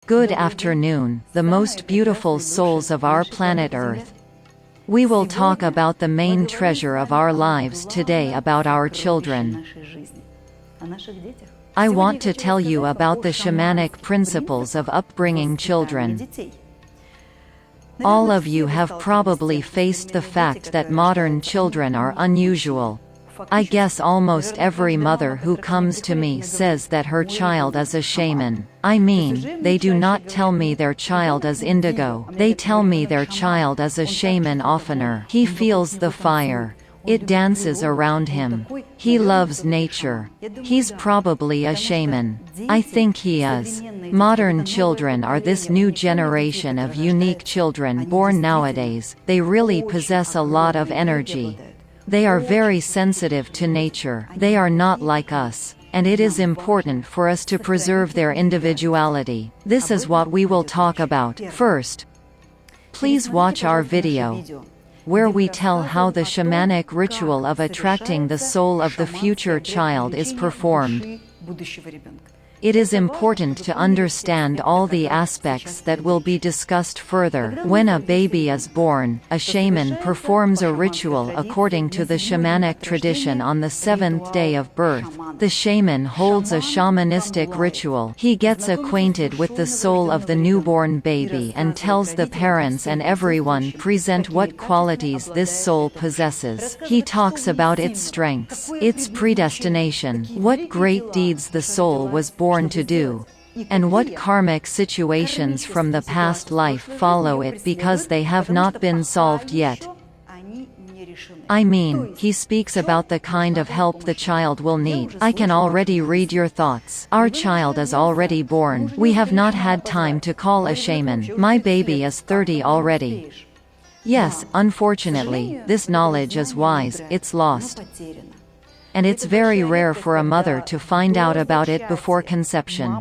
Good afternoon, the most beautiful souls of our planet Earth. We will talk about the main treasure of our lives today, about our children. I want to tell you about the shamanic principles of upbringing children. All of you have probably faced the fact that modern children are unusual. I guess almost every mother who comes to me says that her child is a shaman. I mean, they do not tell me their child is indigo, they tell me their child is a shaman oftener. He feels the fire. It dances around him. He loves nature. He's probably a shaman. I think he is. Modern children are this new generation of unique children born nowadays. They really possess a lot of energy. They are very sensitive to nature. They are not like us. And it is important for us to preserve their individuality. This is what we will talk about. First, please watch our video, where we tell how the shamanic ritual of attracting the soul of the future child is performed. It is important to understand all the aspects that will be discussed further. When a baby is born, a shaman performs a ritual according to the shamanic tradition on the seventh day of birth. The shaman holds a shamanistic ritual. He gets acquainted with the soul of the newborn baby and tells the parents and everyone present what qualities this soul possesses. He talks about its strengths, its predestination, what great deeds the soul was born to do, and what karmic situations from the past life follow it because they have not been solved yet. I mean, he speaks about the kind of help the child will need. I can already read your thoughts. Our child is already born. We have not had time to call a shaman. My baby is 30 already. Yes, unfortunately, this knowledge is wise, it's lost. And it's very rare for a mother to find out about it before conception.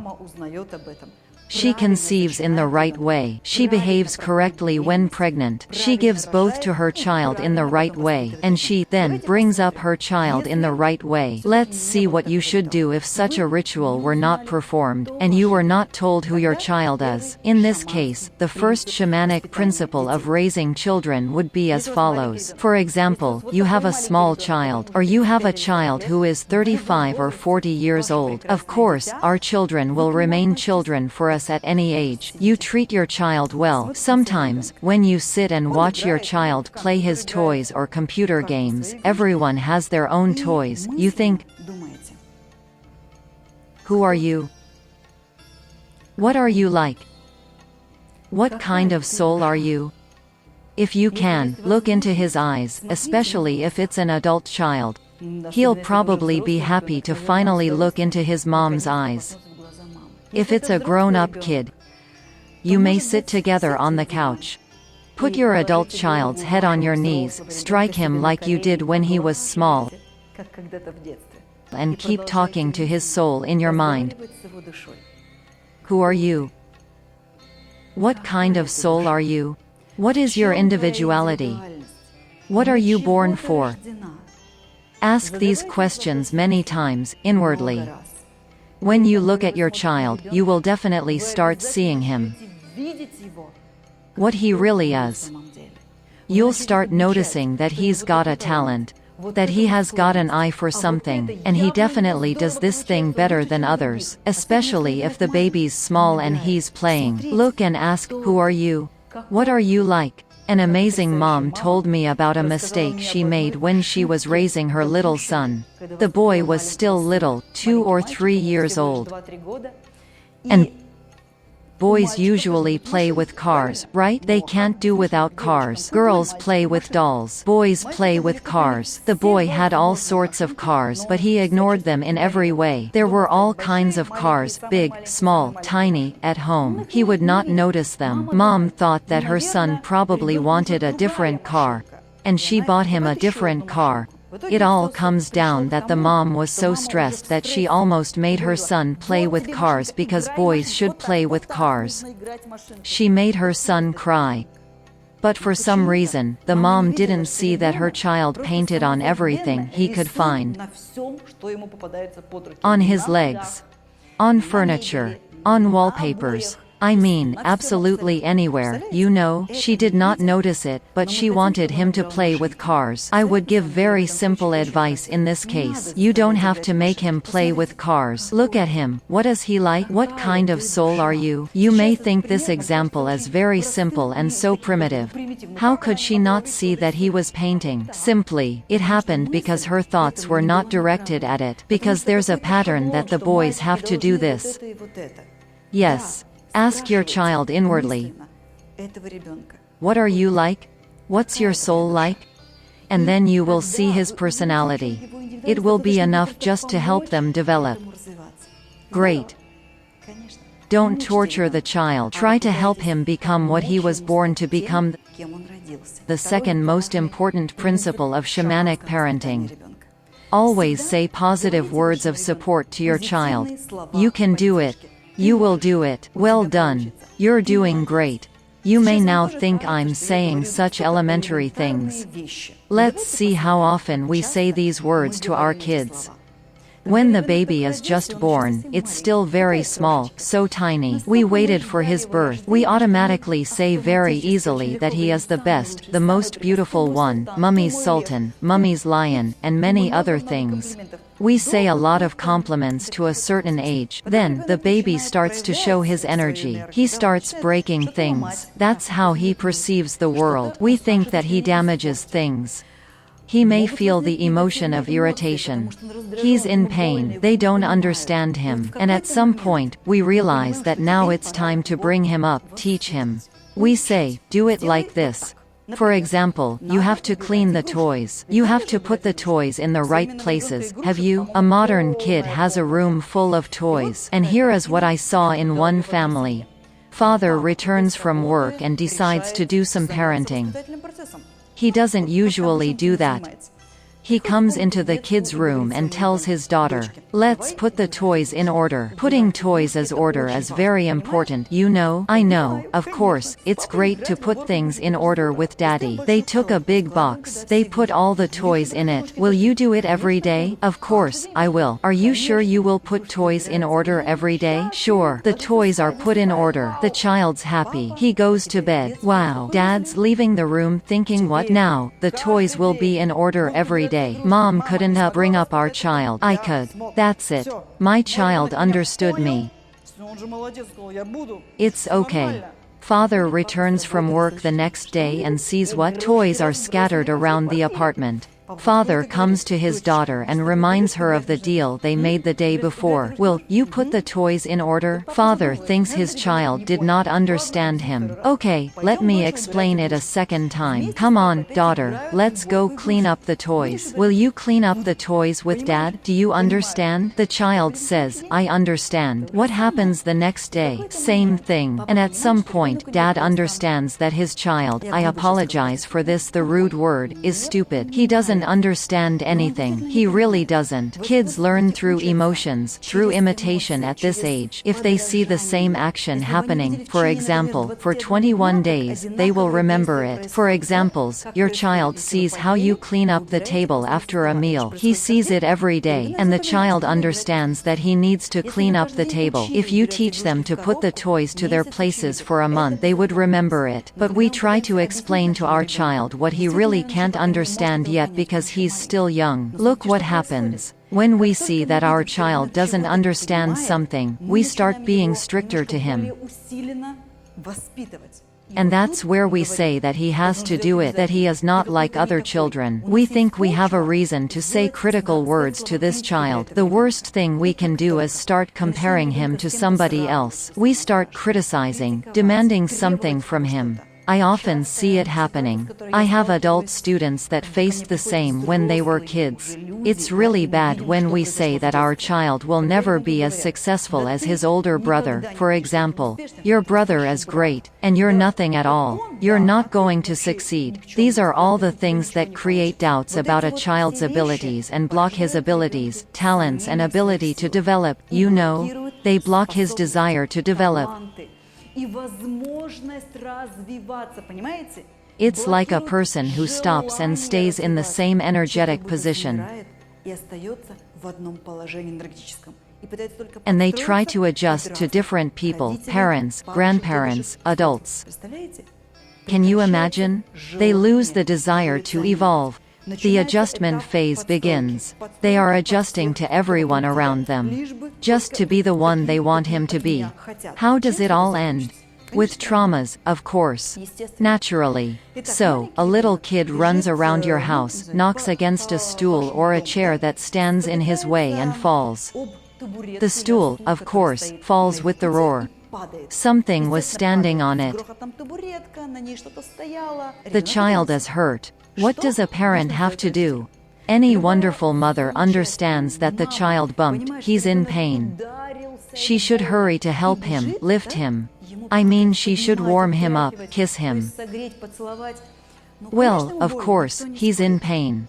She conceives in the right way. She behaves correctly when pregnant. She gives birth to her child in the right way. And she then brings up her child in the right way. Let's see what you should do if such a ritual were not performed, and you were not told who your child is. In this case, the first shamanic principle of raising children would be as follows. For example, you have a small child, or you have a child who is 35 or 40 years old. Of course, our children will remain children for us at any age. You treat your child well. Sometimes, when you sit and watch your child play his toys or computer games, everyone has their own toys. You think, who are you? What are you like? What kind of soul are you? If you can, look into his eyes, especially if it's an adult child. He'll probably be happy to finally look into his mom's eyes. If it's a grown-up kid, you may sit together on the couch. Put your adult child's head on your knees, strike him like you did when he was small, and keep talking to his soul in your mind. Who are you? What kind of soul are you? What is your individuality? What are you born for? Ask these questions many times, inwardly. When you look at your child, you will definitely start seeing him. What he really is. You'll start noticing that he's got a talent, that he has got an eye for something, and he definitely does this thing better than others, especially if the baby's small and he's playing. Look and ask, who are you? What are you like? An amazing mom told me about a mistake she made when she was raising her little son. The boy was still little, 2 or 3 years old. And boys usually play with cars, right? They can't do without cars. Girls play with dolls. Boys play with cars. The boy had all sorts of cars, but he ignored them in every way. There were all kinds of cars, big, small, tiny, at home. He would not notice them. Mom thought that her son probably wanted a different car, and she bought him a different car. It all comes down that the mom was so stressed that she almost made her son play with cars because boys should play with cars. She made her son cry. But for some reason, the mom didn't see that her child painted on everything he could find. On his legs, on furniture, on wallpapers, I mean, absolutely anywhere, you know. She did not notice it, but she wanted him to play with cars. I would give very simple advice in this case. You don't have to make him play with cars. Look at him. What is he like? What kind of soul are you? You may think this example is very simple and so primitive. How could she not see that he was painting? Simply, it happened because her thoughts were not directed at it. Because there's a pattern that the boys have to do this. Yes. Ask your child inwardly, what are you like? What's your soul like? And then you will see his personality. It will be enough just to help them develop. Great. Don't torture the child. Try to help him become what he was born to become. The second most important principle of shamanic parenting. Always say positive words of support to your child. You can do it. You will do it. Well done. You're doing great. You may now think I'm saying such elementary things. Let's see how often we say these words to our kids. When the baby is just born, it's still very small, so tiny. We waited for his birth. We automatically say very easily that he is the best, the most beautiful one, mummy's sultan, mummy's lion, and many other things. We say a lot of compliments to a certain age. Then, the baby starts to show his energy. He starts breaking things. That's how he perceives the world. We think that he damages things. He may feel the emotion of irritation. He's in pain. They don't understand him. And at some point, we realize that now it's time to bring him up, teach him. We say, do it like this. For example, you have to clean the toys. You have to put the toys in the right places. Have you? A modern kid has a room full of toys. And here is what I saw in one family. Father returns from work and decides to do some parenting. He doesn't usually do that. He comes into the kid's room and tells his daughter, let's put the toys in order. Putting toys as order is very important, you know? I know, of course, it's great to put things in order with daddy. They took a big box. They put all the toys in it. Will you do it every day? Of course, I will. Are you sure you will put toys in order every day? Sure. The toys are put in order. The child's happy. He goes to bed. Wow. Dad's leaving the room thinking what now? The toys will be in order every day. Mom couldn't bring up our child. I could. That's it. My child understood me. It's okay. Father returns from work the next day and sees what toys are scattered around the apartment. Father comes to his daughter and reminds her of the deal they made the day before. Will you put the toys in order? Father thinks his child did not understand him. Okay, let me explain it a second time. Come on, daughter, let's go clean up the toys. Will you clean up the toys with dad? Do you understand? The child says, I understand. What happens the next day? Same thing. And at some point, dad understands that his child, I apologize for this, the rude word, is stupid. He doesn't understand anything. He really doesn't. Kids learn through emotions, through imitation at this age. If they see the same action happening, for example, for 21 days, they will remember it. For examples, your child sees how you clean up the table after a meal. He sees it every day, and the child understands that he needs to clean up the table. If you teach them to put the toys to their places for a month, they would remember it. But we try to explain to our child what he really can't understand yet because he's still young. Look what happens. When we see that our child doesn't understand something, we start being stricter to him. And that's where we say that he has to do it, that he is not like other children. We think we have a reason to say critical words to this child. The worst thing we can do is start comparing him to somebody else. We start criticizing, demanding something from him. I often see it happening. I have adult students that faced the same when they were kids. It's really bad when we say that our child will never be as successful as his older brother. For example, your brother is great, and you're nothing at all. You're not going to succeed. These are all the things that create doubts about a child's abilities and block his abilities, talents and ability to develop. You know, they block his desire to develop. It's like a person who stops and stays in the same energetic position. And they try to adjust to different people, parents, grandparents, adults. Can you imagine? They lose the desire to evolve. The adjustment phase begins. They are adjusting to everyone around them, just to be the one they want him to be. How does it all end? With traumas, of course. Naturally. So, a little kid runs around your house, knocks against a stool or a chair that stands in his way and falls. The stool, of course, falls with the roar. Something was standing on it. The child is hurt. What does a parent have to do? Any wonderful mother understands that the child bumped, he's in pain. She should hurry to help him, lift him. I mean, she should warm him up, kiss him. Well, of course, he's in pain.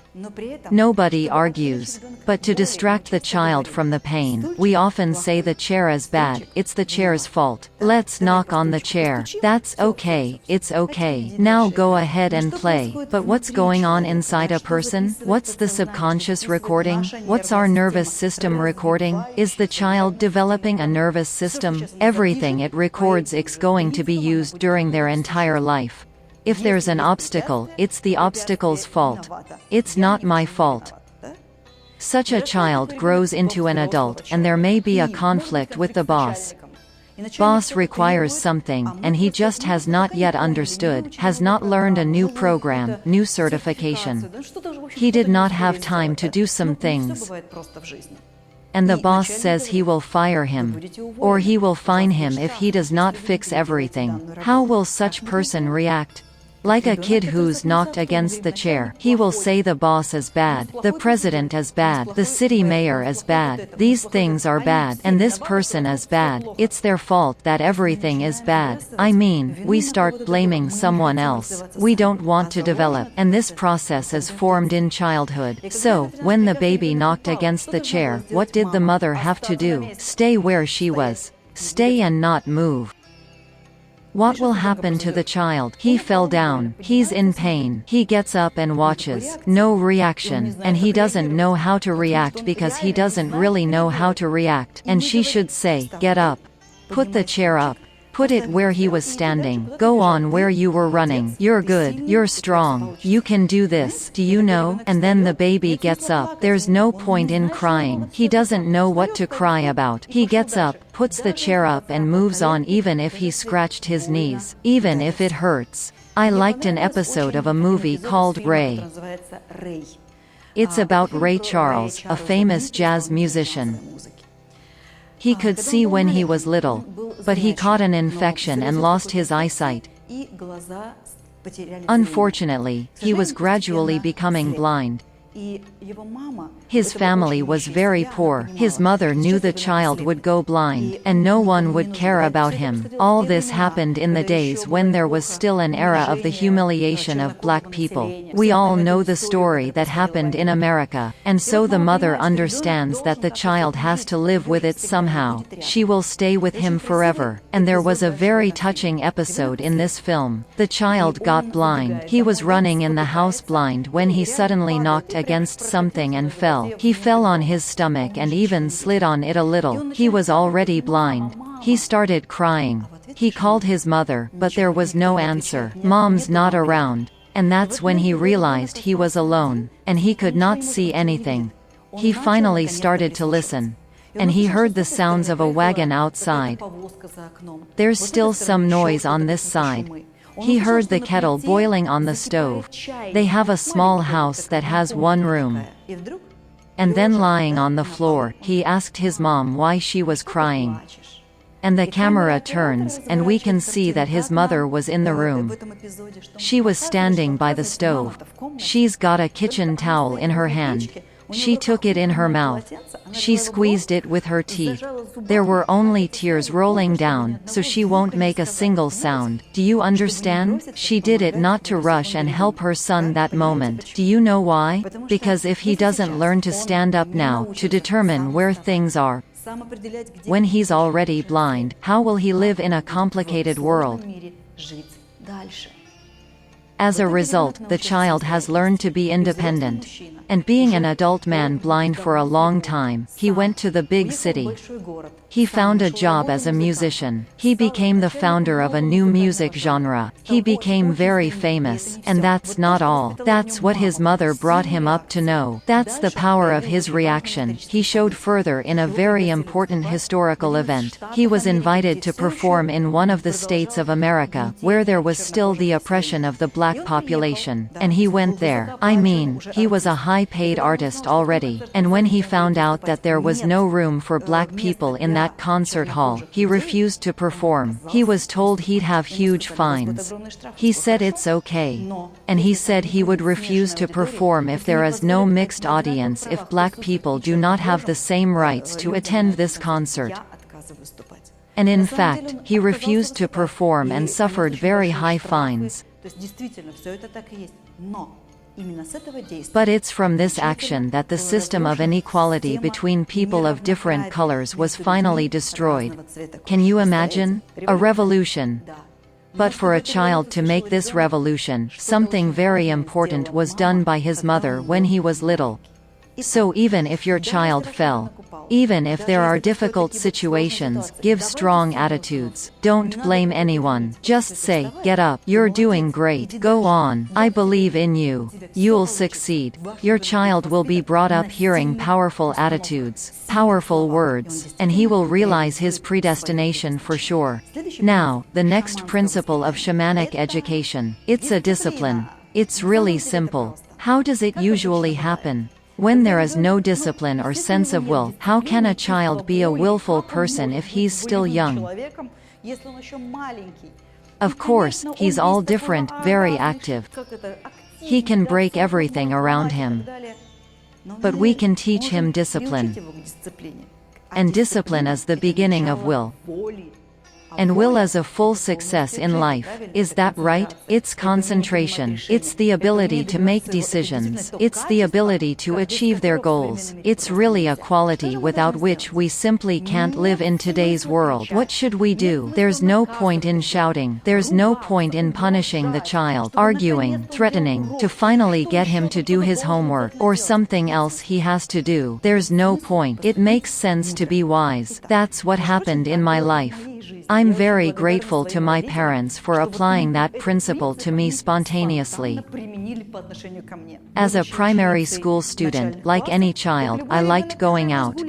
Nobody argues. But to distract the child from the pain, we often say the chair is bad, it's the chair's fault. Let's knock on the chair. That's okay, it's okay. Now go ahead and play. But what's going on inside a person? What's the subconscious recording? What's our nervous system recording? Is the child developing a nervous system? Everything it records is going to be used during their entire life. If there's an obstacle, it's the obstacle's fault. It's not my fault. Such a child grows into an adult, and there may be a conflict with the boss. Boss requires something, and he just has not yet understood, has not learned a new program, new certification. He did not have time to do some things. And the boss says he will fire him. Or he will fine him if he does not fix everything. How will such person react? Like a kid who's knocked against the chair. He will say the boss is bad, the president is bad, the city mayor is bad, these things are bad, and this person is bad, it's their fault that everything is bad. I mean, we start blaming someone else. We don't want to develop, and this process is formed in childhood. So, when the baby knocked against the chair, what did the mother have to do? Stay where she was. Stay and not move. What will happen to the child? He fell down. He's in pain. He gets up and watches. No reaction. And he doesn't know how to react because he doesn't really know how to react. And she should say, get up. Put the chair up. Put it where he was standing. Go on where you were running. You're good. You're strong. You can do this. Do you know? And then the baby gets up. There's no point in crying. He doesn't know what to cry about. He gets up, puts the chair up and moves on even if he scratched his knees. Even if it hurts. I liked an episode of a movie called Ray. It's about Ray Charles, a famous jazz musician. He could see when he was little, but he caught an infection and lost his eyesight. Unfortunately, he was gradually becoming blind. His family was very poor. His mother knew the child would go blind, and no one would care about him. All this happened in the days when there was still an era of the humiliation of black people. We all know the story that happened in America, and so the mother understands that the child has to live with it somehow. She will stay with him forever. And there was a very touching episode in this film. The child got blind. He was running in the house blind when he suddenly knocked against something and fell. He fell on his stomach and even slid on it a little. He was already blind. He started crying. He called his mother, but there was no answer. Mom's not around. And that's when he realized he was alone, and he could not see anything. He finally started to listen. And he heard the sounds of a wagon outside. There's still some noise on this side. He heard the kettle boiling on the stove. They have a small house that has one room. And then lying on the floor, he asked his mom why she was crying. And the camera turns, and we can see that his mother was in the room. She was standing by the stove. She's got a kitchen towel in her hand. She took it in her mouth. She squeezed it with her teeth. There were only tears rolling down, so she won't make a single sound. Do you understand? She did it not to rush and help her son that moment. Do you know why? Because if he doesn't learn to stand up now, to determine where things are, when he's already blind, how will he live in a complicated world? As a result, the child has learned to be independent. And being an adult man blind for a long time, he went to the big city. He found a job as a musician. He became the founder of a new music genre. He became very famous. And that's not all. That's what his mother brought him up to know. That's the power of his reaction. He showed further in a very important historical event. He was invited to perform in one of the states of America, where there was still the oppression of the black population. And he went there. I mean, he was a high-paid artist already. And when he found out that there was no room for black people in that concert hall, he refused to perform. He was told he'd have huge fines. He said it's okay. And he said he would refuse to perform if there is no mixed audience, if black people do not have the same rights to attend this concert. And in fact, he refused to perform and suffered very high fines. But it's from this action that the system of inequality between people of different colors was finally destroyed. Can you imagine? A revolution. But for a child to make this revolution, something very important was done by his mother when he was little. So even if your child fell, even if there are difficult situations, give strong attitudes. Don't blame anyone. Just say, get up. You're doing great. Go on. I believe in you. You'll succeed. Your child will be brought up hearing powerful attitudes, powerful words, and he will realize his predestination for sure. Now, the next principle of shamanic education. It's a discipline. It's really simple. How does it usually happen? When there is no discipline or sense of will, how can a child be a willful person if he's still young? Of course, he's all different, very active. He can break everything around him. But we can teach him discipline. And discipline is the beginning of will. And will is a full success in life. Is that right? It's concentration. It's the ability to make decisions. It's the ability to achieve their goals. It's really a quality without which we simply can't live in today's world. What should we do? There's no point in shouting. There's no point in punishing the child, arguing, threatening, to finally get him to do his homework, or something else he has to do. There's no point. It makes sense to be wise. That's what happened in my life. I'm very grateful to my parents for applying that principle to me spontaneously. As a primary school student, like any child, I liked going out.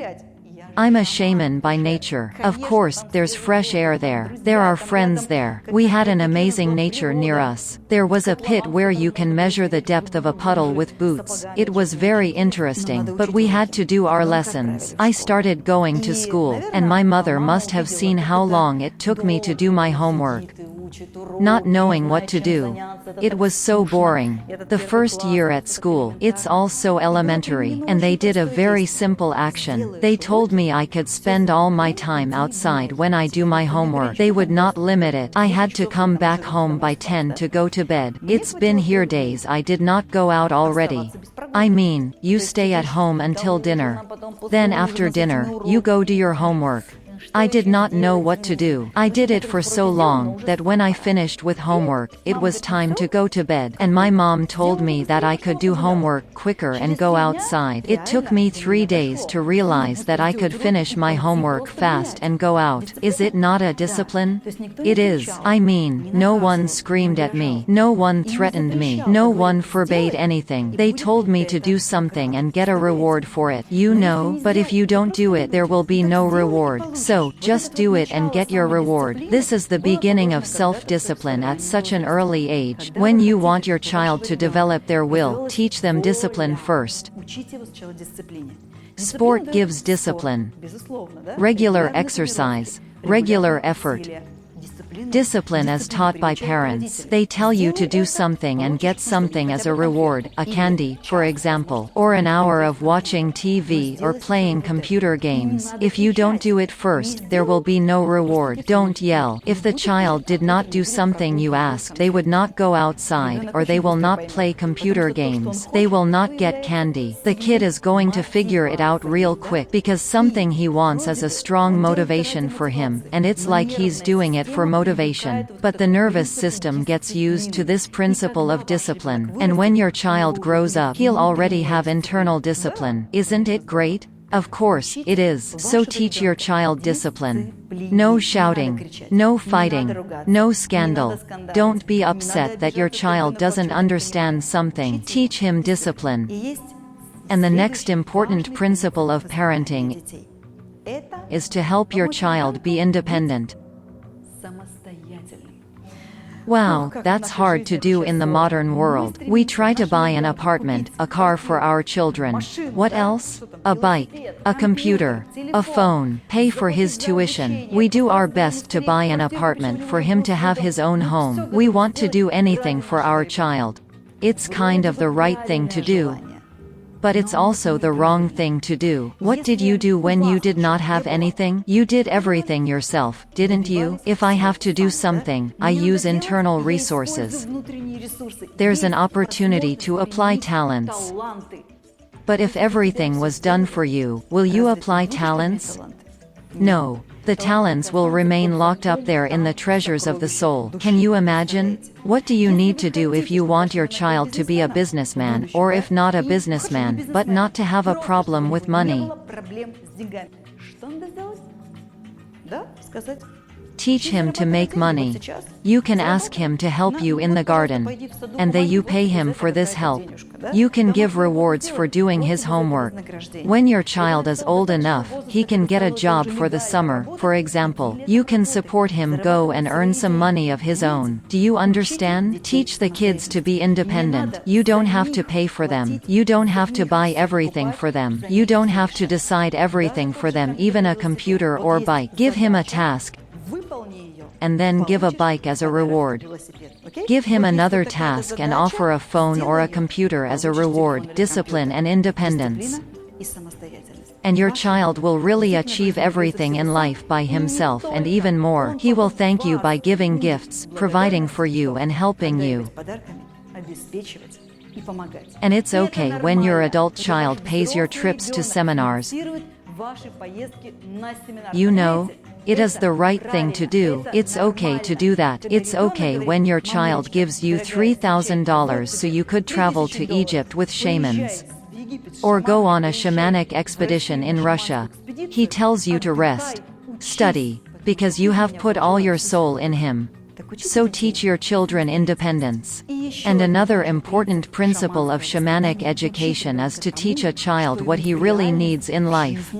I'm a shaman by nature. Of course, there's fresh air there. There are friends there. We had an amazing nature near us. There was a pit where you can measure the depth of a puddle with boots. It was very interesting, but we had to do our lessons. I started going to school, and my mother must have seen how long it took me to do my homework. Not knowing what to do. It was so boring. The first year at school, it's all so elementary, and they did a very simple action. They told me I could spend all my time outside when I do my homework. They would not limit it. I had to come back home by 10 to go to bed. It's been here days I did not go out already. I mean, you stay at home until dinner. Then after dinner, you go do your homework. I did not know what to do. I did it for so long, that when I finished with homework, it was time to go to bed, and my mom told me that I could do homework quicker and go outside. It took me 3 days to realize that I could finish my homework fast and go out. Is it not a discipline? It is. I mean, no one screamed at me. No one threatened me. No one forbade anything. They told me to do something and get a reward for it. You know, but if you don't do it, there will be no reward. So, just do it and get your reward. This is the beginning of self-discipline at such an early age. When you want your child to develop their will, teach them discipline first. Sport gives discipline. Regular exercise. Regular effort. Discipline is taught by parents. They tell you to do something and get something as a reward, a candy, for example, or an hour of watching TV or playing computer games. If you don't do it first, there will be no reward. Don't yell. If the child did not do something you asked, they would not go outside, or they will not play computer games. They will not get candy. The kid is going to figure it out real quick, because something he wants is a strong motivation for him, and it's like he's doing it for motivation. motivation, but the nervous system gets used to this principle of discipline, and when your child grows up, he'll already have internal discipline. Isn't it great? Of course, it is. So teach your child discipline. No shouting. No fighting. No scandal. Don't be upset that your child doesn't understand something. Teach him discipline. And the next important principle of parenting is to help your child be independent. Wow, that's hard to do in the modern world. We try to buy an apartment, a car for our children. What else? A bike, a computer, a phone, pay for his tuition. We do our best to buy an apartment for him to have his own home. We want to do anything for our child. It's kind of the right thing to do. But it's also the wrong thing to do. What did you do when you did not have anything? You did everything yourself, didn't you? If I have to do something, I use internal resources. There's an opportunity to apply talents. But if everything was done for you, will you apply talents? No. The talents will remain locked up there in the treasures of the soul. Can you imagine? What do you need to do if you want your child to be a businessman, or if not a businessman, but not to have a problem with money? Teach him to make money. You can ask him to help you in the garden, and you pay him for this help. You can give rewards for doing his homework. When your child is old enough, he can get a job for the summer, for example. You can support him go and earn some money of his own. Do you understand? Teach the kids to be independent. You don't have to pay for them. You don't have to buy everything for them. You don't have to decide everything for them, even a computer or bike. Give him a task, and then give a bike as a reward. Give him another task and offer a phone or a computer as a reward. Discipline and independence. And your child will really achieve everything in life by himself and even more. He will thank you by giving gifts, providing for you and helping you. And it's okay when your adult child pays your trips to seminars. You know, it is the right thing to do. It's okay to do that. It's okay when your child gives you $3,000 so you could travel to Egypt with shamans. Or go on a shamanic expedition in Russia. He tells you to rest, study, because you have put all your soul in him. So teach your children independence. And another important principle of shamanic education is to teach a child what he really needs in life.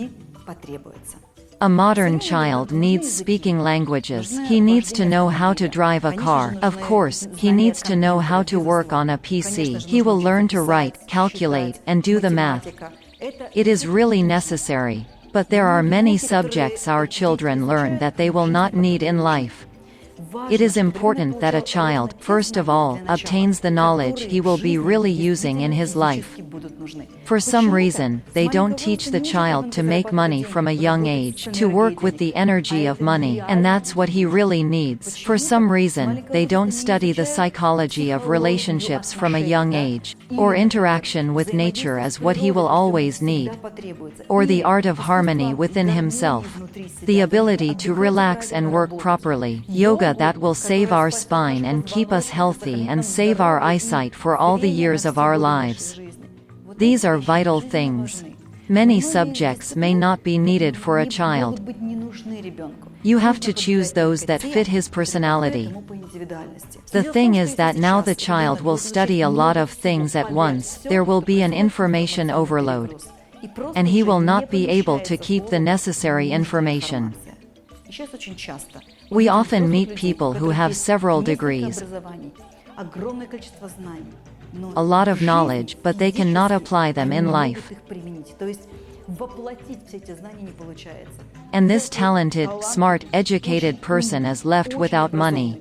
A modern child needs speaking languages. He needs to know how to drive a car. Of course, he needs to know how to work on a PC. He will learn to write, calculate, and do the math. It is really necessary. But there are many subjects our children learn that they will not need in life. It is important that a child, first of all, obtains the knowledge he will be really using in his life. For some reason, they don't teach the child to make money from a young age, to work with the energy of money, and that's what he really needs. For some reason, they don't study the psychology of relationships from a young age, or interaction with nature as what he will always need, or the art of harmony within himself, the ability to relax and work properly, yoga that will save our spine and keep us healthy and save our eyesight for all the years of our lives. These are vital things. Many subjects may not be needed for a child. You have to choose those that fit his personality. The thing is that now the child will study a lot of things at once. There will be an information overload, and he will not be able to keep the necessary information. We often meet people who have several degrees, a lot of knowledge, but they cannot apply them in life. And this talented, smart, educated person is left without money.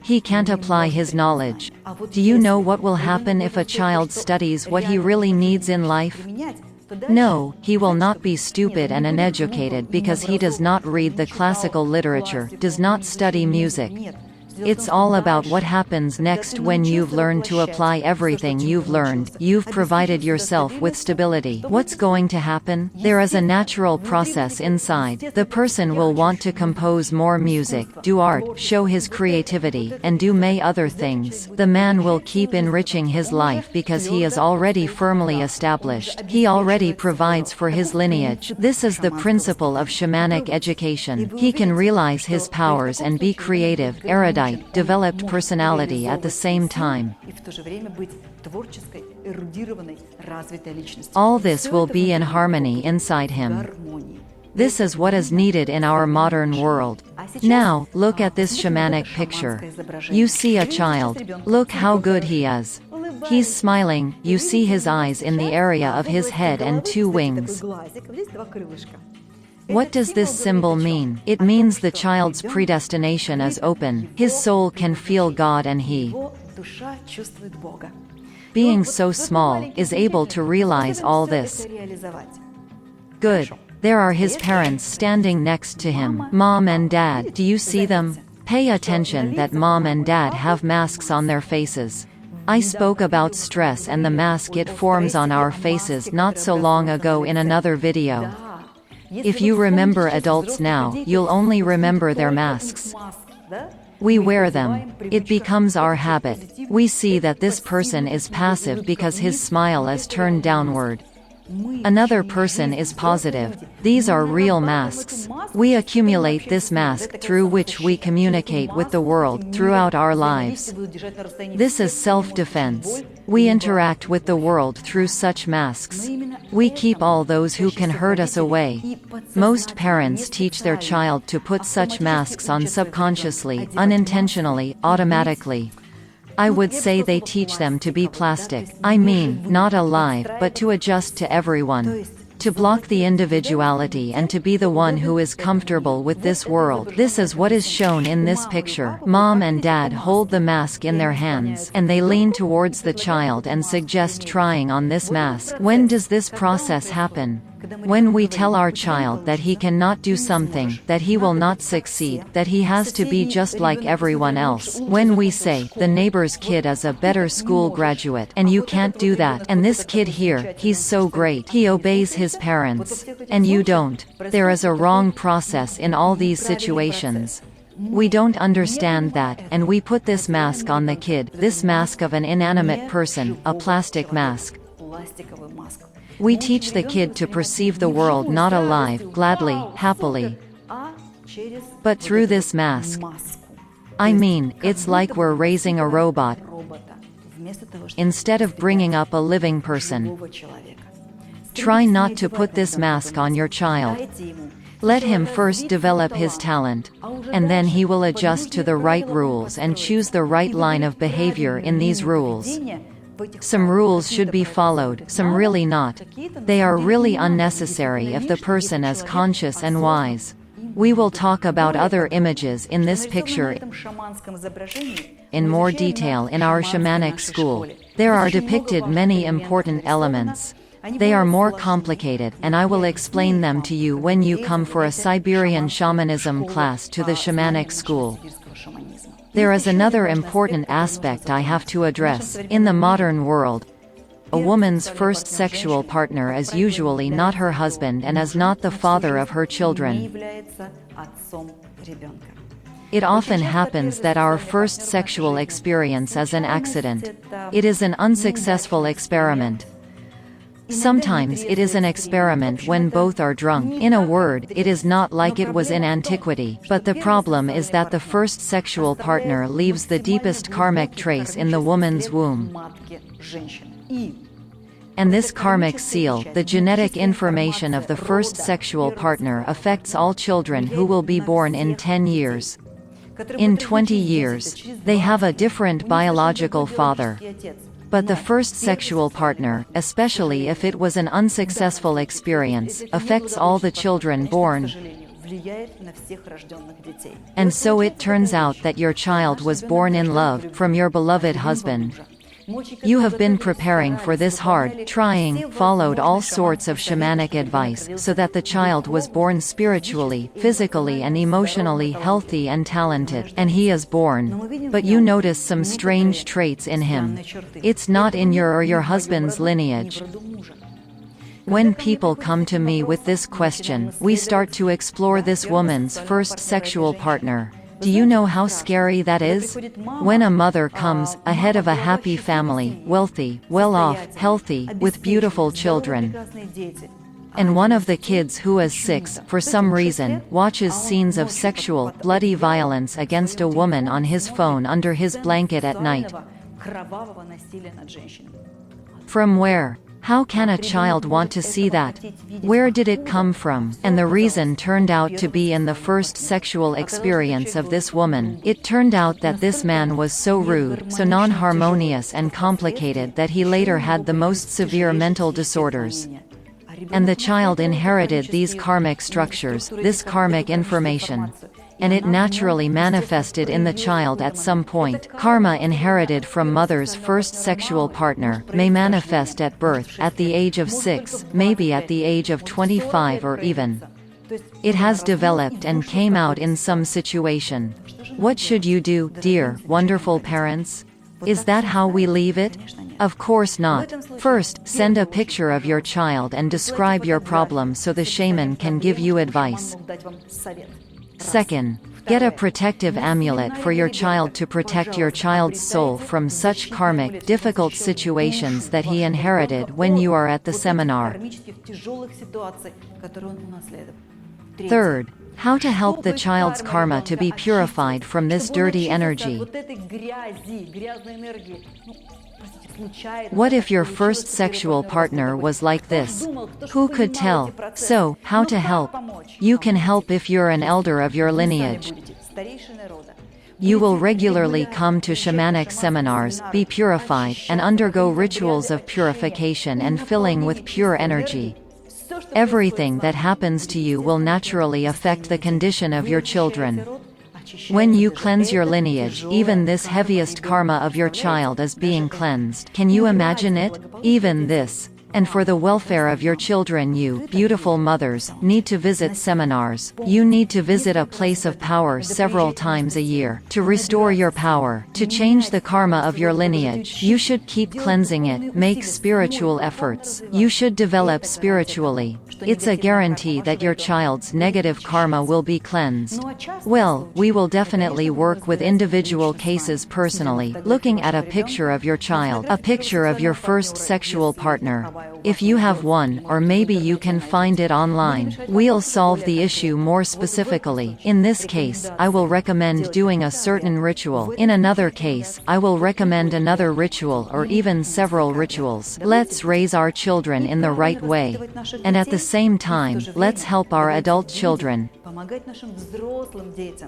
He can't apply his knowledge. Do you know what will happen if a child studies what he really needs in life? No, he will not be stupid and uneducated because he does not read the classical literature, does not study music. It's all about what happens next when you've learned to apply everything you've learned, you've provided yourself with stability. What's going to happen? There is a natural process inside. The person will want to compose more music, do art, show his creativity, and do many other things. The man will keep enriching his life because he is already firmly established. He already provides for his lineage. This is the principle of shamanic education. He can realize his powers and be creative, erudite, developed personality at the same time. All this will be in harmony inside him. This is what is needed in our modern world. Now, look at this shamanic picture. You see a child. Look how good he is. He's smiling, you see his eyes in the area of his head and two wings. What does this symbol mean? It means the child's predestination is open. His soul can feel God and he, being so small, is able to realize all this. Good. There are his parents standing next to him. Mom and Dad, do you see them? Pay attention that Mom and Dad have masks on their faces. I spoke about stress and the mask it forms on our faces not so long ago in another video. If you remember adults now, you'll only remember their masks. We wear them. It becomes our habit. We see that this person is passive because his smile is turned downward. Another person is positive. These are real masks. We accumulate this mask through which we communicate with the world throughout our lives. This is self-defense. We interact with the world through such masks. We keep all those who can hurt us away. Most parents teach their child to put such masks on subconsciously, unintentionally, automatically. I would say they teach them to be plastic. I mean, not alive, but to adjust to everyone. To block the individuality and to be the one who is comfortable with this world. This is what is shown in this picture. Mom and Dad hold the mask in their hands, and they lean towards the child and suggest trying on this mask. When does this process happen? When we tell our child that he cannot do something, that he will not succeed, that he has to be just like everyone else. When we say, the neighbor's kid is a better school graduate, and you can't do that, and this kid here, he's so great, he obeys his parents, and you don't. There is a wrong process in all these situations. We don't understand that, and we put this mask on the kid, this mask of an inanimate person, a plastic mask. We teach the kid to perceive the world not alive, gladly, happily, but through this mask. I mean, it's like we're raising a robot instead of bringing up a living person. Try not to put this mask on your child. Let him first develop his talent, and then he will adjust to the right rules and choose the right line of behavior in these rules. Some rules should be followed, some really not. They are really unnecessary if the person is conscious and wise. We will talk about other images in this picture in more detail in our shamanic school. There are depicted many important elements. They are more complicated, and I will explain them to you when you come for a Siberian shamanism class to the shamanic school. There is another important aspect I have to address. In the modern world, a woman's first sexual partner is usually not her husband and is not the father of her children. It often happens that our first sexual experience is an accident. It is an unsuccessful experiment. Sometimes it is an experiment when both are drunk. In a word, it is not like it was in antiquity, but the problem is that the first sexual partner leaves the deepest karmic trace in the woman's womb. And this karmic seal, the genetic information of the first sexual partner, affects all children who will be born in 10 years. In 20 years, they have a different biological father. But the first sexual partner, especially if it was an unsuccessful experience, affects all the children born. And so it turns out that your child was born in love, from your beloved husband. You have been preparing for this hard, trying, followed all sorts of shamanic advice, so that the child was born spiritually, physically and emotionally healthy and talented, and he is born. But you notice some strange traits in him. It's not in your or your husband's lineage. When people come to me with this question, we start to explore this woman's first sexual partner. Do you know how scary that is? When a mother comes, ahead of a happy family, wealthy, well-off, healthy, with beautiful children, and one of the kids who is 6, for some reason, watches scenes of sexual, bloody violence against a woman on his phone under his blanket at night. From where? How can a child want to see that? Where did it come from? And the reason turned out to be in the first sexual experience of this woman. It turned out that this man was so rude, so non-harmonious and complicated that he later had the most severe mental disorders. And the child inherited these karmic structures, this karmic information. And it naturally manifested in the child at some point. Karma inherited from mother's first sexual partner may manifest at birth, at the age of 6, maybe at the age of 25 or even. It has developed and came out in some situation. What should you do, dear, wonderful parents? Is that how we leave it? Of course not. First, send a picture of your child and describe your problem so the shaman can give you advice. Second, get a protective amulet for your child to protect your child's soul from such karmic, difficult situations that he inherited when you are at the seminar. Third, how to help the child's karma to be purified from this dirty energy. What if your first sexual partner was like this? Who could tell? So, how to help? You can help if you're an elder of your lineage. You will regularly come to shamanic seminars, be purified, and undergo rituals of purification and filling with pure energy. Everything that happens to you will naturally affect the condition of your children. When you cleanse your lineage, even this heaviest karma of your child is being cleansed. Can you imagine it? Even this. And for the welfare of your children, you, beautiful mothers, need to visit seminars. You need to visit a place of power several times a year, to restore your power, to change the karma of your lineage. You should keep cleansing it, make spiritual efforts. You should develop spiritually. It's a guarantee that your child's negative karma will be cleansed. Well, we will definitely work with individual cases personally, looking at a picture of your child, a picture of your first sexual partner. If you have one, or maybe you can find it online, we'll solve the issue more specifically. In this case, I will recommend doing a certain ritual. In another case, I will recommend another ritual or even several rituals. Let's raise our children in the right way. And at the same time, let's help our adult children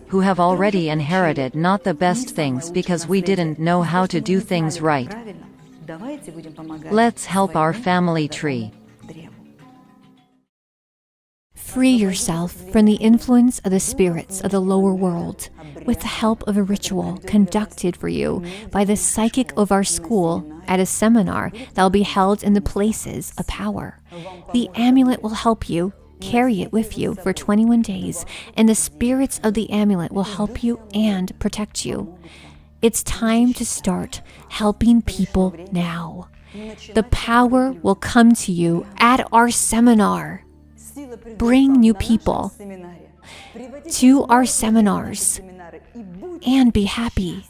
who have already inherited not the best things because we didn't know how to do things right. Let's help our family tree. Free yourself from the influence of the spirits of the lower world with the help of a ritual conducted for you by the psychic of our school at a seminar that will be held in the places of power. The amulet will help you. Carry it with you for 21 days, and the spirits of the amulet will help you and protect you. It's time to start helping people now. The power will come to you at our seminar. Bring new people to our seminars and be happy.